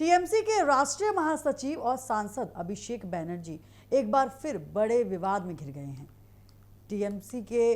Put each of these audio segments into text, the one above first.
TMC के राष्ट्रीय महासचिव और सांसद अभिषेक बनर्जी एक बार फिर बड़े विवाद में घिर गए हैं। टीएमसी के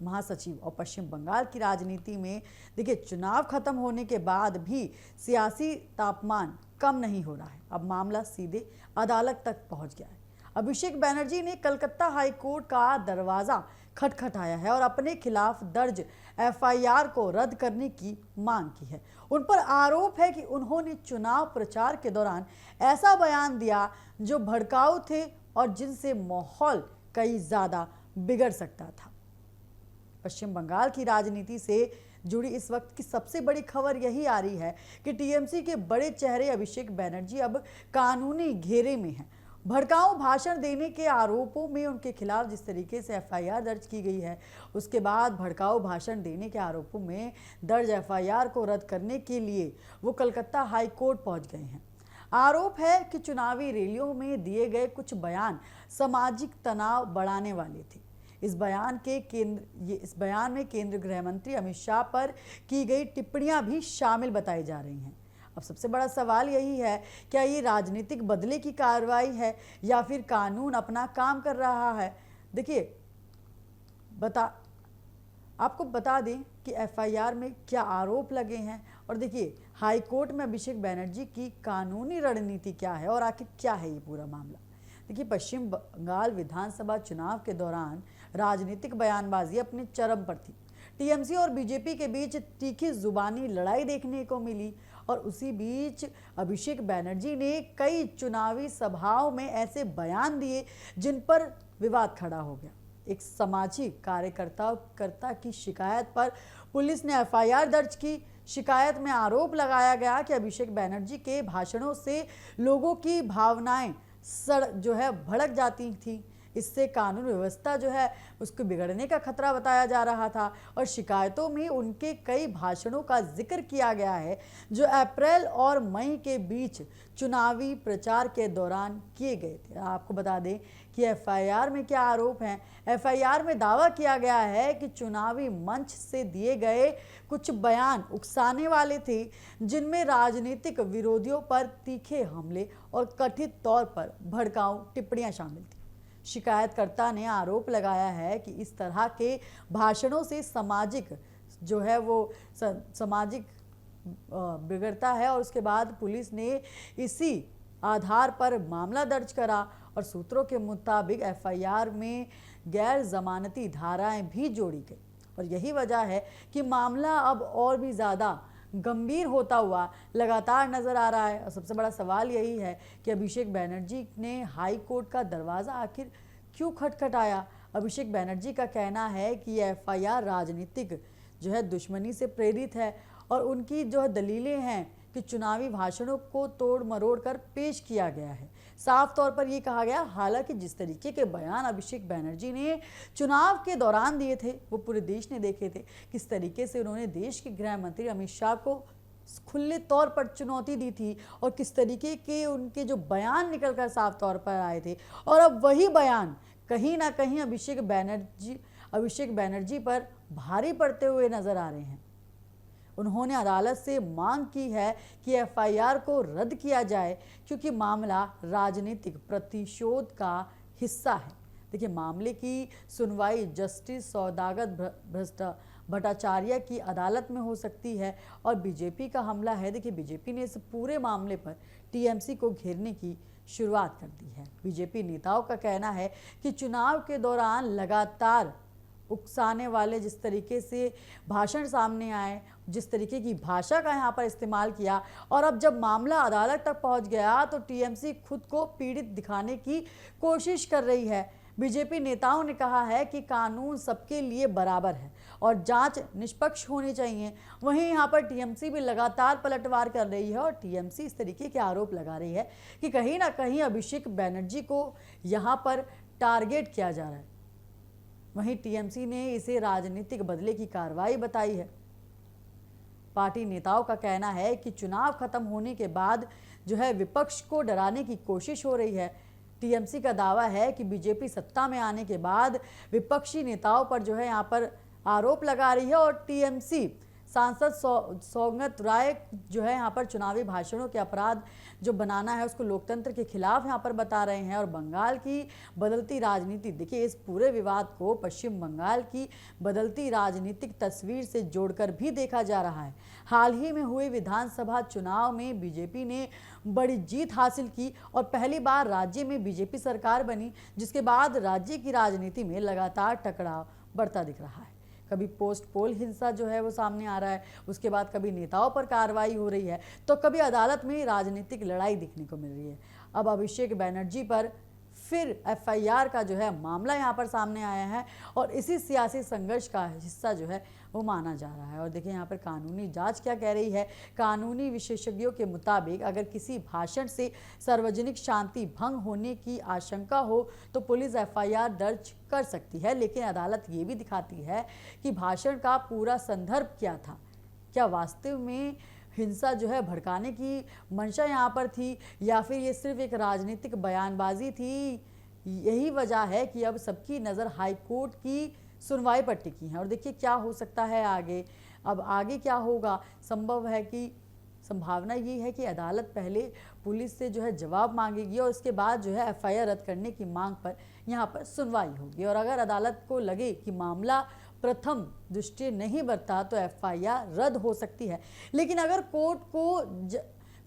महासचिव और पश्चिम बंगाल की राजनीति में देखिए, चुनाव खत्म होने के बाद भी सियासी तापमान कम नहीं हो रहा है। अब मामला सीधे अदालत तक पहुंच गया है। अभिषेक बनर्जी ने कलकत्ता हाई कोर्ट का दरवाजा खटखटाया है और अपने खिलाफ दर्ज एफआईआर को रद्द करने की मांग की है। उन पर आरोप है कि उन्होंने चुनाव प्रचार के दौरान ऐसा बयान दिया जो भड़काऊ थे और जिनसे माहौल कई ज्यादा बिगड़ सकता था। पश्चिम बंगाल की राजनीति से जुड़ी इस वक्त की सबसे बड़ी खबर यही आ रही है कि टीएमसी के बड़े चेहरे अभिषेक बनर्जी अब कानूनी घेरे में हैं। भड़काऊ भाषण देने के आरोपों में उनके खिलाफ जिस तरीके से एफआईआर दर्ज की गई है, उसके बाद भड़काऊ भाषण देने के आरोपों में दर्ज एफआईआर को रद्द करने के लिए वो कलकत्ता हाई कोर्ट पहुंच गए हैं। आरोप है कि चुनावी रैलियों में दिए गए कुछ बयान सामाजिक तनाव बढ़ाने वाले थे। इस बयान में केंद्रीय गृह मंत्री अमित शाह पर की गई टिप्पणियां भी शामिल बताई जा रही हैं। अब सबसे बड़ा सवाल यही है, क्या ये राजनीतिक बदले की कार्रवाई है या फिर कानून अपना काम कर रहा है। देखिए, आपको बता दें कि एफआईआर में क्या आरोप लगे हैं और देखिए हाई कोर्ट में अभिषेक बनर्जी की कानूनी रणनीति क्या है और आखिर क्या है ये पूरा मामला। देखिए, पश्चिम बंगाल विधानसभा चुनाव के दौरान राजनीतिक बयानबाजी अपने चरम पर थी। टीएमसी और बीजेपी के बीच तीखी जुबानी लड़ाई देखने को मिली और उसी बीच अभिषेक बनर्जी ने कई चुनावी सभाओं में ऐसे बयान दिए जिन पर विवाद खड़ा हो गया। एक सामाजिक कार्यकर्ता की शिकायत पर पुलिस ने एफआईआर दर्ज की। शिकायत में आरोप लगाया गया कि अभिषेक बनर्जी के भाषणों से लोगों की भावनाएं भड़क जाती थी। इससे कानून व्यवस्था उसको बिगड़ने का खतरा बताया जा रहा था और शिकायतों में उनके कई भाषणों का जिक्र किया गया है जो अप्रैल और मई के बीच चुनावी प्रचार के दौरान किए गए थे। आपको बता दें कि एफआईआर में क्या आरोप हैं। एफआईआर में दावा किया गया है कि चुनावी मंच से दिए गए कुछ बयान उकसाने वाले थे, जिनमें राजनीतिक विरोधियों पर तीखे हमले और कथित तौर पर भड़काऊ टिप्पणियां शामिल थी। शिकायतकर्ता ने आरोप लगाया है कि इस तरह के भाषणों से सामाजिक बिगड़ता है और उसके बाद पुलिस ने इसी आधार पर मामला दर्ज करा और सूत्रों के मुताबिक एफआईआर में गैर जमानती धाराएं भी जोड़ी गई और यही वजह है कि मामला अब और भी ज़्यादा गंभीर होता हुआ लगातार नजर आ रहा है। और सबसे बड़ा सवाल यही है कि अभिषेक बनर्जी ने हाई कोर्ट का दरवाज़ा आखिर क्यों खटखटाया। अभिषेक बनर्जी का कहना है कि यह एफआईआर राजनीतिक दुश्मनी से प्रेरित है और उनकी दलीलें हैं कि चुनावी भाषणों को तोड़ मरोड़ कर पेश किया गया है। साफ तौर पर यह कहा गया, हालांकि जिस तरीके के बयान अभिषेक बनर्जी ने चुनाव के दौरान दिए थे वो पूरे देश ने देखे थे। किस तरीके से उन्होंने देश के गृह मंत्री अमित शाह को खुले तौर पर चुनौती दी थी और किस तरीके के उनके बयान निकलकर साफ तौर पर आए थे और अब वही बयान कहीं ना कहीं अभिषेक बनर्जी पर भारी पड़ते हुए नजर आ रहे हैं। उन्होंने अदालत से मांग की है कि एफआईआर को रद्द किया जाए क्योंकि मामला राजनीतिक प्रतिशोध का हिस्सा है। देखिए, मामले की सुनवाई जस्टिस सौदागर भट्टाचार्य की अदालत में हो सकती है और बीजेपी का हमला है। देखिए, बीजेपी ने इस पूरे मामले पर टीएमसी को घेरने की शुरुआत कर दी है। बीजेपी नेताओं का कहना है कि चुनाव के दौरान लगातार उकसाने वाले जिस तरीके से भाषण सामने आए, जिस तरीके की भाषा का यहाँ पर इस्तेमाल किया और अब जब मामला अदालत तक पहुँच गया तो टीएमसी खुद को पीड़ित दिखाने की कोशिश कर रही है। बीजेपी नेताओं ने कहा है कि कानून सबके लिए बराबर है और जांच निष्पक्ष होनी चाहिए। वहीं यहाँ पर टीएमसी भी लगातार पलटवार कर रही है और टीएमसी इस तरीके के आरोप लगा रही है कि कहीं ना कहीं अभिषेक बनर्जी को यहाँ पर टारगेट किया जा रहा है। वहीं टीएमसी ने इसे राजनीतिक बदले की कार्रवाई बताई है। पार्टी नेताओं का कहना है कि चुनाव खत्म होने के बाद विपक्ष को डराने की कोशिश हो रही है। टीएमसी का दावा है कि बीजेपी सत्ता में आने के बाद विपक्षी नेताओं पर यहाँ पर आरोप लगा रही है और टीएमसी सांसद सौगत राय जो है यहाँ पर चुनावी भाषणों के अपराध जो बनाना है उसको लोकतंत्र के खिलाफ यहाँ पर बता रहे हैं। और बंगाल की बदलती राजनीति, देखिए इस पूरे विवाद को पश्चिम बंगाल की बदलती राजनीतिक तस्वीर से जोड़कर भी देखा जा रहा है। हाल ही में हुए विधानसभा चुनाव में बीजेपी ने बड़ी जीत हासिल की और पहली बार राज्य में बीजेपी सरकार बनी, जिसके बाद राज्य की राजनीति में लगातार टकराव बढ़ता दिख रहा है। कभी पोस्ट पोल हिंसा जो है वो सामने आ रहा है, उसके बाद कभी नेताओं पर कार्रवाई हो रही है, तो कभी अदालत में राजनीतिक लड़ाई दिखने को मिल रही है। अब अभिषेक बैनर्जी पर फिर एफआईआर का जो है मामला यहाँ पर सामने आया है और इसी सियासी संघर्ष का हिस्सा जो है वो माना जा रहा है। और देखिए यहाँ पर कानूनी जांच क्या कह रही है। कानूनी विशेषज्ञों के मुताबिक अगर किसी भाषण से सार्वजनिक शांति भंग होने की आशंका हो तो पुलिस एफआईआर दर्ज कर सकती है, लेकिन अदालत ये भी दिखाती है कि भाषण का पूरा संदर्भ क्या था। क्या वास्तव में हिंसा जो है भड़काने की मंशा यहाँ पर थी या फिर ये सिर्फ एक राजनीतिक बयानबाजी थी। यही वजह है कि अब सबकी नज़र हाई कोर्ट की सुनवाई पर टिकी है। और देखिए क्या हो सकता है आगे। अब आगे क्या होगा, संभव है कि संभावना ये है कि अदालत पहले पुलिस से जो है जवाब मांगेगी और उसके बाद जो है एफआईआर रद्द करने की मांग पर यहाँ पर सुनवाई होगी। और अगर अदालत को लगे कि मामला प्रथम दृष्टि नहीं बरता तो एफआईआर रद्द हो सकती है, लेकिन अगर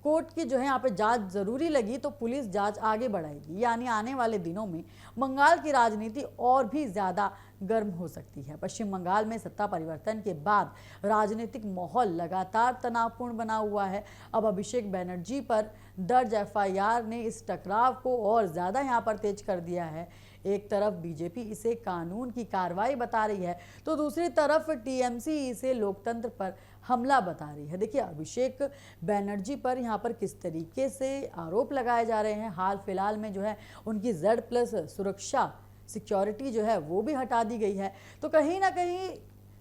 कोर्ट की जो है यहाँ पे जांच जरूरी लगी तो पुलिस जांच आगे बढ़ाएगी। यानी आने वाले दिनों में बंगाल की राजनीति और भी ज़्यादा गर्म हो सकती है। पश्चिम बंगाल में सत्ता परिवर्तन के बाद राजनीतिक माहौल लगातार तनावपूर्ण बना हुआ है। अब अभिषेक बैनर्जी पर दर्ज एफआईआर ने इस टकराव को और ज़्यादा यहाँ पर तेज कर दिया है। एक तरफ बीजेपी इसे कानून की कार्रवाई बता रही है तो दूसरी तरफ टीएमसी इसे लोकतंत्र पर हमला बता रही है। देखिए अभिषेक बैनर्जी पर यहाँ पर किस तरीके से आरोप लगाए जा रहे हैं। हाल फिलहाल में जो है उनकी Z+ सुरक्षा सिक्योरिटी जो है वो भी हटा दी गई है। तो कहीं ना कहीं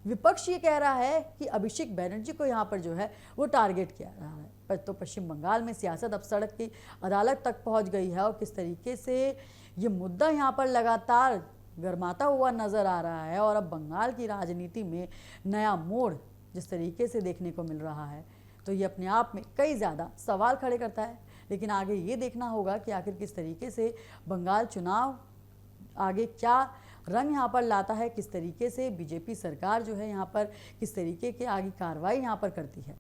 विपक्ष ये कह रहा है कि अभिषेक बैनर्जी को यहाँ पर जो है वो टारगेट किया रहा है। पर तो पश्चिम बंगाल में सियासत अब सड़क की अदालत तक पहुँच गई है और किस तरीके से ये मुद्दा यहाँ पर लगातार गरमाता हुआ नजर आ रहा है। और अब बंगाल की राजनीति में नया मोड़ जिस तरीके से देखने को मिल रहा है तो ये अपने आप में कई ज़्यादा सवाल खड़े करता है। लेकिन आगे ये देखना होगा कि आखिर किस तरीके से बंगाल चुनाव आगे क्या रंग यहाँ पर लाता है, किस तरीके से बीजेपी सरकार जो है यहाँ पर किस तरीके की आगे कार्रवाई यहाँ पर करती है।